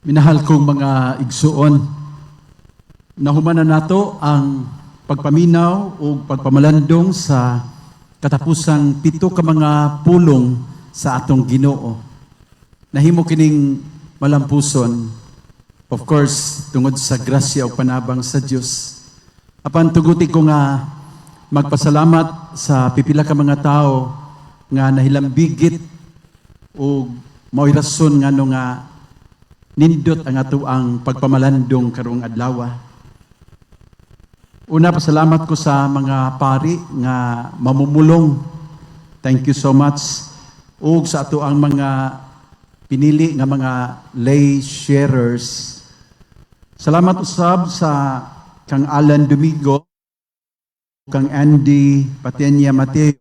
Minahal kong mga igsuon, nahumanan nato ang pagpaminaw o pagpamalandong sa katapusang 7 ka mga pulong sa atong Ginoo. Nahimo kining malampuson, of course, tungod sa grasya o panabang sa Dios. Apan tuguti ko nga magpasalamat sa pipila ka mga tao nga nahilambigit o mao'y rason nga no nga nindot ang ato ang pagpamalandong karong adlaw. Una, pasalamat ko sa mga pari nga mamumulong. Thank you so much. Ug sa ato ang mga pinili nga mga lay sharers. Salamat usab sa kang Alan Domingo, kang Andy Patenya Mateo.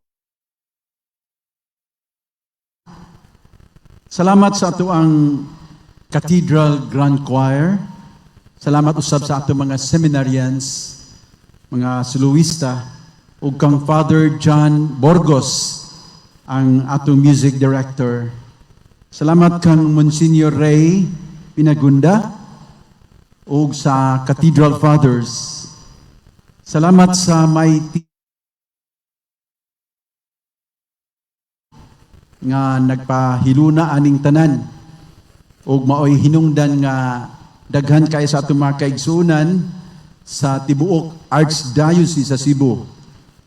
Salamat sa ato ang Cathedral Grand Choir. Salamat usab sa ato mga seminarians, mga soloista, ug kang Father John Borgos, ang atong music director. Salamat kang Monsignor Ray Pinagunda ug sa Cathedral Fathers. Salamat sa mighty nga nagpahiluna aning tanan ug maoy hinungdan nga daghan kay sa atong mga kaigsuonan sa tibuok Archdiocese sa Cebu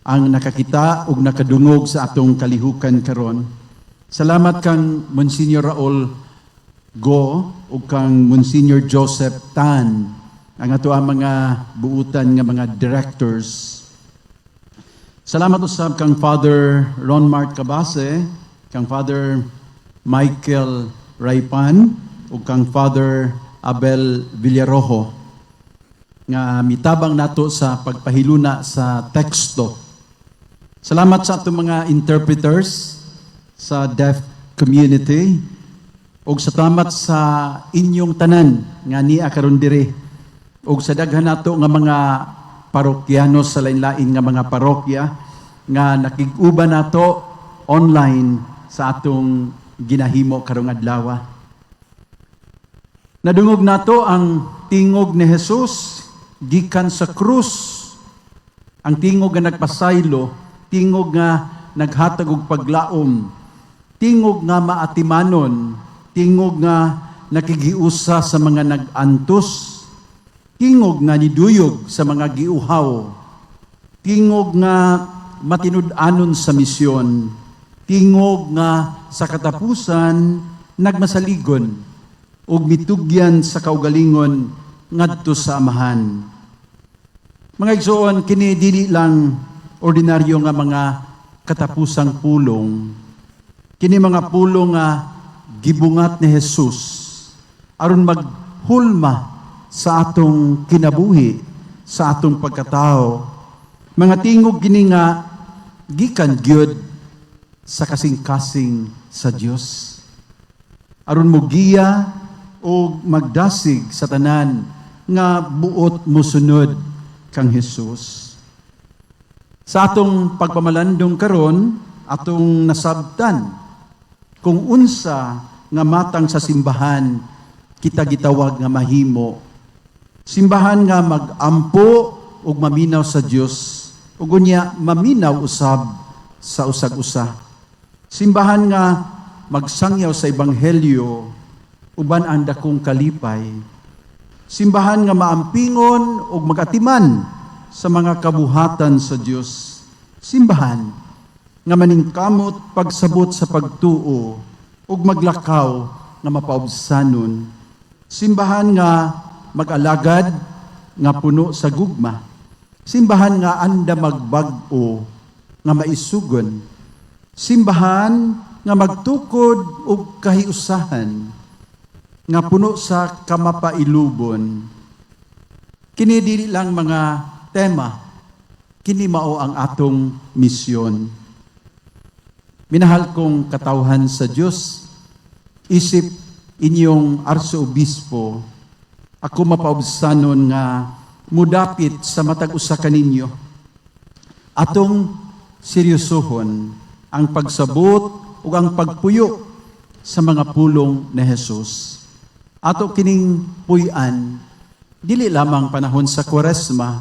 ang nakakita ug nakadungog sa atong kalihukan karon. Salamat kang Monsignor Raul Go ug kang Monsignor Joseph Tan, ang ato ang mga buutan nga mga directors. Salamat usab kang Father Ron Mart Cabase, kang Father Michael Raipan, ug kang Father Abel Villarojo nga mitabang nato sa pagpahiluna sa teksto. Salamat sa atong mga interpreters sa deaf community ug salamat sa inyong tanan nga niya karon diri ug sa daghan nato nga mga parokyano sa lain-lain nga mga parokya nga nakig-uban nato online sa atong ginahimo karong adlaw. Nadungog nato ang tingog ni Jesus gikan sa krus. Ang tingog nga nagpasaylo, tingog nga naghatag og paglaom, tingog nga maatimanon, tingog nga nakigiusa sa mga nagantos, tingog nga niduyog sa mga giuhaw, tingog nga matinud-anon sa misyon, tingog nga sa katapusan nagmasaligon ug mitugyan sa kaugalingon ngadto sa amahan. Mga igsoon, kini dili lang ordinaryo nga mga katapusang pulong. Kini mga pulong nga gibungat ni Jesus aron maghulma sa atong kinabuhi, sa atong pagkatao. Mga tingog kini nga gikan gyud sa kasing-kasing sa Dios. Aron mo giya o magdasig sa tanan nga buot mosunod kang Jesus. Sa atong pagpamalandong karon, atong nasabtan kung unsa nga matang sa simbahan kita gitawag nga mahimo. Simbahan nga magampo ug maminaw sa Dios ug unya maminaw usab sa usag-usa. Simbahan nga magsangyaw sa ebanghelyo uban ang dakong kalipay. Simbahan nga maampingon ug magatiman sa mga kabuhatan sa Dios. Simbahan nga maningkamot pagsabot sa pagtuo ug maglakaw nga mapaubsanon. Simbahan nga mag-alagad nga puno sa gugma. Simbahan nga anda magbag-o nga maisugon. Simbahan nga magtukod ug kahiusahan nga puno sa kamapailubon. Kini dili lang mga tema, kini mao ang atong misyon. Minahal kong katawhan sa Dios, isip inyong arsobispo, ako mapaubsanon nga mudapit sa matag usa kaninyo. Atong seryosohon ang pagsabot ug ang pagpuyo sa mga pulong ni Jesus. Ato kining puy-an, dili lamang panahon sa Kwaresma,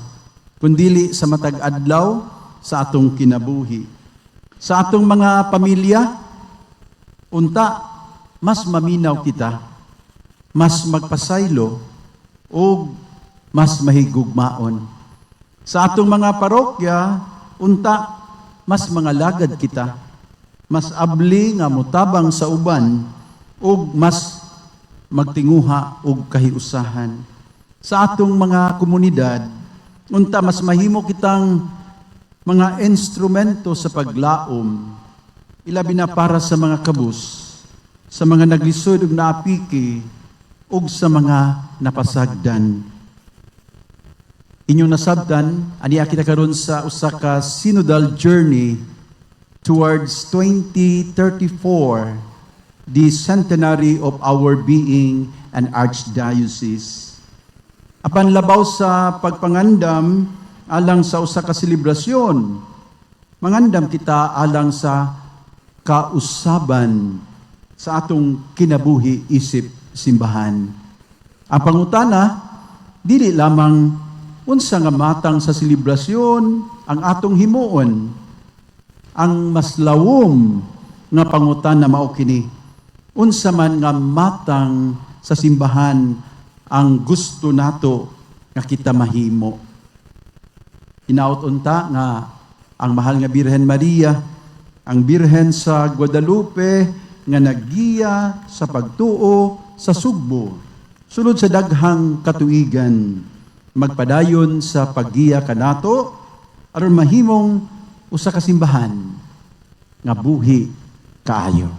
kundili sa matag adlaw sa atong kinabuhi. Sa atong mga pamilya, unta, mas maminaw kita, mas magpasaylo, o mas mahigugmaon. Sa atong mga parokya, unta, mas mga lagad kita, mas abli nga mutabang sa uban, o mas magtinguha og kahiusahan. Sa atong mga komunidad, unta mas mahimo kitang mga instrumento sa paglaom, ilabi na para sa mga kabus, sa mga naglisod ug naapiki, ug sa mga napasagdan. Inyong nasabtan, aniya kita karon sa usa ka synodal journey towards 2034, the centenary of our being an archdiocese. Apan labaw sa pagpangandam alang sa usa ka selebrasyon, mangandam kita alang sa kausaban sa atong kinabuhi isip simbahan. Ang pangutana, dili lamang unsa nga matang sa selebrasyon ang atong himuon. Ang mas lawom nga pangutana mao kini, unsa man nga matang sa simbahan ang gusto nato nga kita mahimo. Hinaut unta nga ang mahal nga Birhen Maria, ang Birhen sa Guadalupe nga naggiya sa pagtuo sa Sugbo, sulod sa daghang katuigan, magpadayon sa paggiya kanato aron mahimong usa ka simbahan nga buhi kaayo.